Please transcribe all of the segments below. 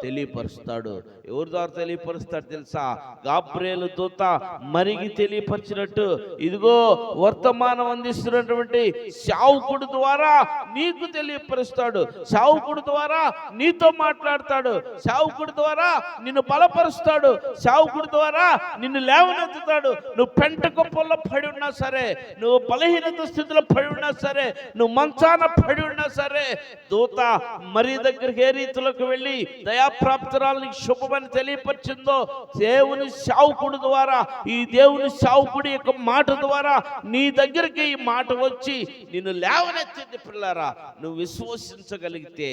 తెలియపరుస్తాడు. ఎవరి ద్వారా తెలియపరుస్తాడు తెలుసా? గాబ్రియేలు దూత మరికి తెలియపరిచినట్టు ఇదిగో వర్తమానం అందిస్తున్నటువంటి సేవకుడి ద్వారా నీకు తెలియపరుస్తాడు. సేవకుడి ద్వారా నీతో మాట్లాడతాడు. సేవకుడి ద్వారా నిన్ను బలపరుస్తాడు. సేవకుడి ద్వారా నిన్ను లేవనెత్తుతాడు. నువ్వు పెంట కుప్పల్లో పడి ఉన్నా సరే, నువ్వు బలహీనత స్థితిలో పడి ఉన్నా సరే, నువ్వు మంచాన పడి ఉన్నా సరే, దూత మరి దగ్గరికి ఏ రీతిలోకి వెళ్ళి దయాప్రాప్తురాలని శుభమని తెలియపరిచిందో, దేవుని సేవకుడి ద్వారా, ఈ దేవుని సేవకుడి యొక్క మాట ద్వారా నీ దగ్గరికి ఈ మాట వచ్చి నిన్ను లేవనెత్తింది. పిల్లారా, నువ్వు విశ్వసించగలిగితే,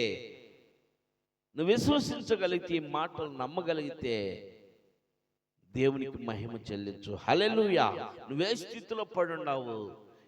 ఈ మాటలు నమ్మగలిగితే దేవునికి మహిమ చెల్లించు. హల్లెలూయా. నువ్వే స్థితిలో పడున్నావు,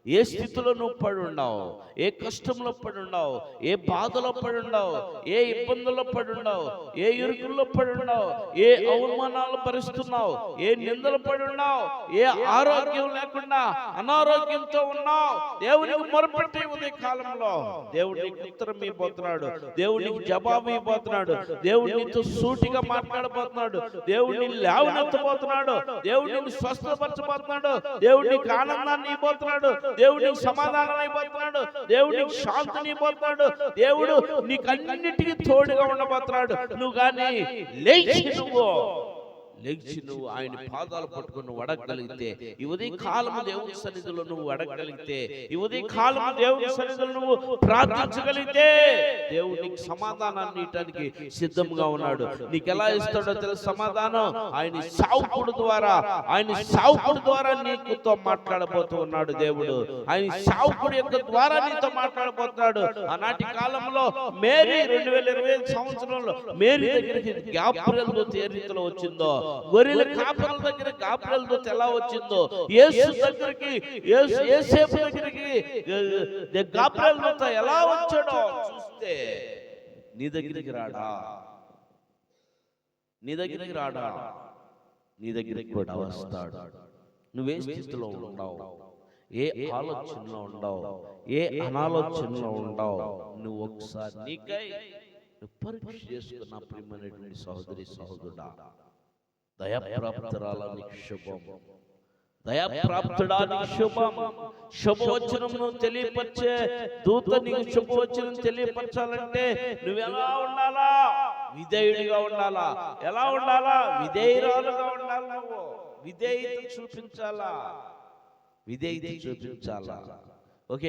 ఏ స్థితిలో నువ్వు పడి ఉన్నావు, ఏ కష్టంలో పడి ఉన్నావు, ఏ బాధలో పడి ఉన్నావు, ఏ ఇబ్బందుల్లో పడి ఉన్నావు, ఏ ఇరుకుల్లో పడి ఉన్నావు, ఏ అవమానాలు భరిస్తున్నావు, ఏ నిందలు పడి ఉన్నావు, ఏ ఆరోగ్యం లేకుండా అనారోగ్యంతో ఉన్నావు, దేవునికి మొరపెట్టే ఉదయ కాలంలో దేవుడు నీకు ఉత్తరం ఇవ్వబోతున్నాడు. దేవుడికి జవాబు ఇవ్వబోతున్నాడు. దేవుడు నీతో సూటిగా మాట్లాడబోతున్నాడు. దేవుడిని లేవనెత్తబోతున్నాడు. దేవుడు నిన్ను స్వస్థపరచబోతున్నాడు. దేవుడు నీకు ఆనందాన్ని ఇవ్వబోతున్నాడు. దేవుడు నీకు సమాధానం అయిపోతున్నాడు. దేవుడు నీకు శాంతిని ఇవ్వబోతున్నాడు. దేవుడు నీకు అన్నిటికీ తోడుగా ఉండబోతున్నాడు. నువ్వు కానీ లేచి నువ్వు ఆయన పాదాలు పట్టుకుని నువ్వు అడగగలిగితే, ఈ ఉదయ కాలము దేవుని సన్నిధిలో నువ్వు అడగగలిగితే, ఈ ఉదయ కాలము దేవుని సన్నిధిలో నువ్వు ప్రార్థించగలిగితే, దేవుడు నీకు సమాధానాన్ని ఇవ్వడానికి సిద్ధంగా ఉన్నాడు. నీకు ఎలా ఇస్తాడో తెలుసు సమాధానం? ఆయన సేవకుడి ద్వారా నీకుతో మాట్లాడబోతూ ఉన్నాడు దేవుడు. ఆయన సేవకుడి యొక్క ద్వారా నీతో మాట్లాడబోతున్నాడు. ఆనాటి కాలంలో మేరీ 2025 సంవత్సరంలో మేరీ దగ్గరికి గాబ్రియేలు దూత ఏ రీతిలో వచ్చిందో, గొర్రెల కాపరుల దగ్గర గాబ్రియేలు దూత ఎలా వచ్చిందో, యేసు దగ్గరికి యేసేపు దగ్గరికి గాబ్రియేలు దూత ఎలా వచ్చాడో చూస్తే, నీ దగ్గరికి రాడా? నీ దగ్గరికి కూడా వస్తాడు. నువ్వే స్థితిలో ఉన్నావు, ఏ ఆలోచనలో ఉండవు, ఏ అనాలోచనలో ఉండవు, నువ్వు ఒకసారి నీకై పరీక్ష చేసుకున్న ప్రియమైనటువంటి సహోదరి సహోదరుడా, దయాప్రాప్తురాలా నీకు శుభం. దయాప్రాప్తుడా నీకు శుభం. శుభవచనమును తెలియపరిచే దూత నీకు శుభవచనం తెలియపరచాలంటే నువ్వు ఎలా ఉండాలా? విధేయుడిగా ఉండాలా. ఎలా ఉండాలా? విధేయురాలుగా ఉండాలి. నువ్వు విధేయత చూపించాలా. ఒక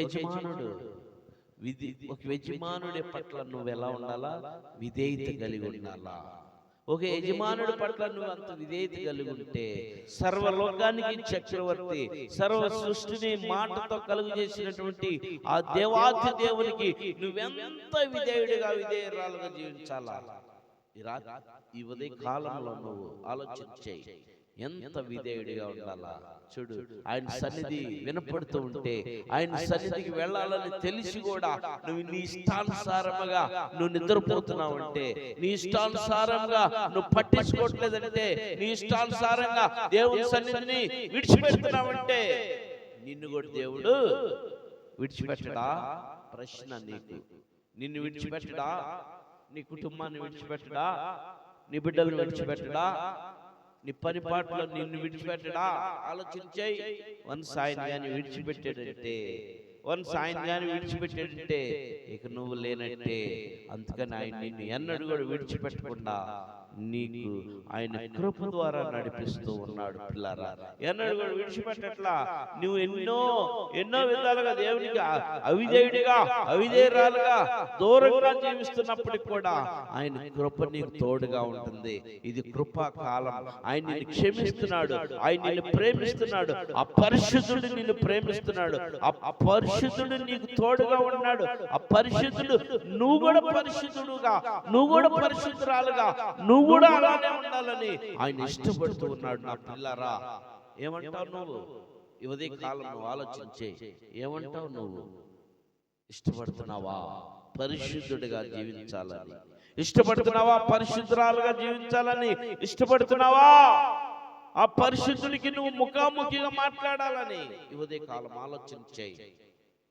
యజమానుడి పట్ల నువ్వు ఎలా ఉండాలా? విధేయత కలిగి ఉండాలా. ఒక యజమానుడి పట్ల నువ్వు అంత విధేయత కలిగి ఉంటే, సర్వలోకానికి చక్రవర్తి, సర్వ సృష్టిని మాటతో కలుగు చేసినటువంటి ఆ దేవాది దేవునికి నువ్వెంత విధేయురాలుగా జీవించాలా? ఈ ఉదయ కాలంలో నువ్వు ఆలోచించే ఎంత విధేయుడిగా ఉండాలా. చూడు, ఆయన సన్నిధి వినపడుతూ ఉంటే, ఆయన సన్నిధికి వెళ్ళాలని తెలిసి కూడా నువ్వు నీ ఇష్టానుసారముగా నువ్వు నిద్రపోతున్నావంటే, నీ ఇష్టానుసారంగా నువ్వు పట్టించుకోవట్లేదంటే, నీ ఇష్టానుసారంగా దేవుని సన్నిధిని విడిచిపెడుతున్నావంటే, నిన్ను కూడా దేవుడు విడిచిపెట్టడా? ప్రశ్న నీకు. నిన్ను విడిచిపెట్టడా? నీ కుటుంబాన్ని విడిచిపెట్టడా? నీ బిడ్డలను విడిచిపెట్టడా? నీ పని పాటలో నిన్ను విడిచిపెట్టడా? ఆలోచించాయి. ఆయన కానీ విడిచిపెట్టాడంటే ఇక నువ్వు లేనంటే. అందుకని ఆయన నిన్ను ఎన్నడూ కూడా విడిచిపెట్టకుండా నీకు ఆయన కృప ద్వారా నడిపిస్తూ ఉన్నాడు. పిల్లారా, ఎన్నడూ కూడా విడిచిపెట్టట్లా. నువ్వు ఎన్నో విధాలుగా దేవునికి అవిధేయురాలుగా దూరంగా జీవిస్తున్నప్పటికి కూడా ఆయన కృప నీకు తోడుగా ఉంటుంది. ఇది కృపా కాలం. ఆయన నిన్ను క్షమిస్తున్నాడు, ఆయన నిన్ను ప్రేమిస్తున్నాడు. ఆ పరిశుద్ధుడు నిన్ను ప్రేమిస్తున్నాడు. ఆ పరిశుద్ధుడు నీకు తోడుగా ఉన్నాడు. ఆ పరిశుద్ధుడు నువ్వు కూడా పరిశుద్ధురాలుగా నువ్వు కూడా అలానే ఉండాలని ఆయన ఇష్టపడుతూ ఉన్నాడు. నా పిల్లారా, ఏమంటావు నువ్వు? ఈ ఉదయ కాలం నువ్వు ఆలోచించే, ఏమంటావు నువ్వు? ఇష్టపడుతున్నావా పరిశుద్ధుడిగా జీవించాలని? ఇష్టపడుతున్నావా పరిశుద్ధురాలుగా జీవించాలని? ఇష్టపడుతున్నావా ఆ పరిశుద్ధునికి నువ్వు ముఖాముఖిగా మాట్లాడాలని? ఈ ఉదయ కాలం ఆలోచించే,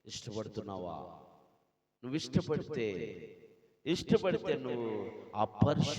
ఇష్టపడుతున్నావా? నువ్వు ఇష్టపడితే నువ్వు ఆ పరిశుద్ధ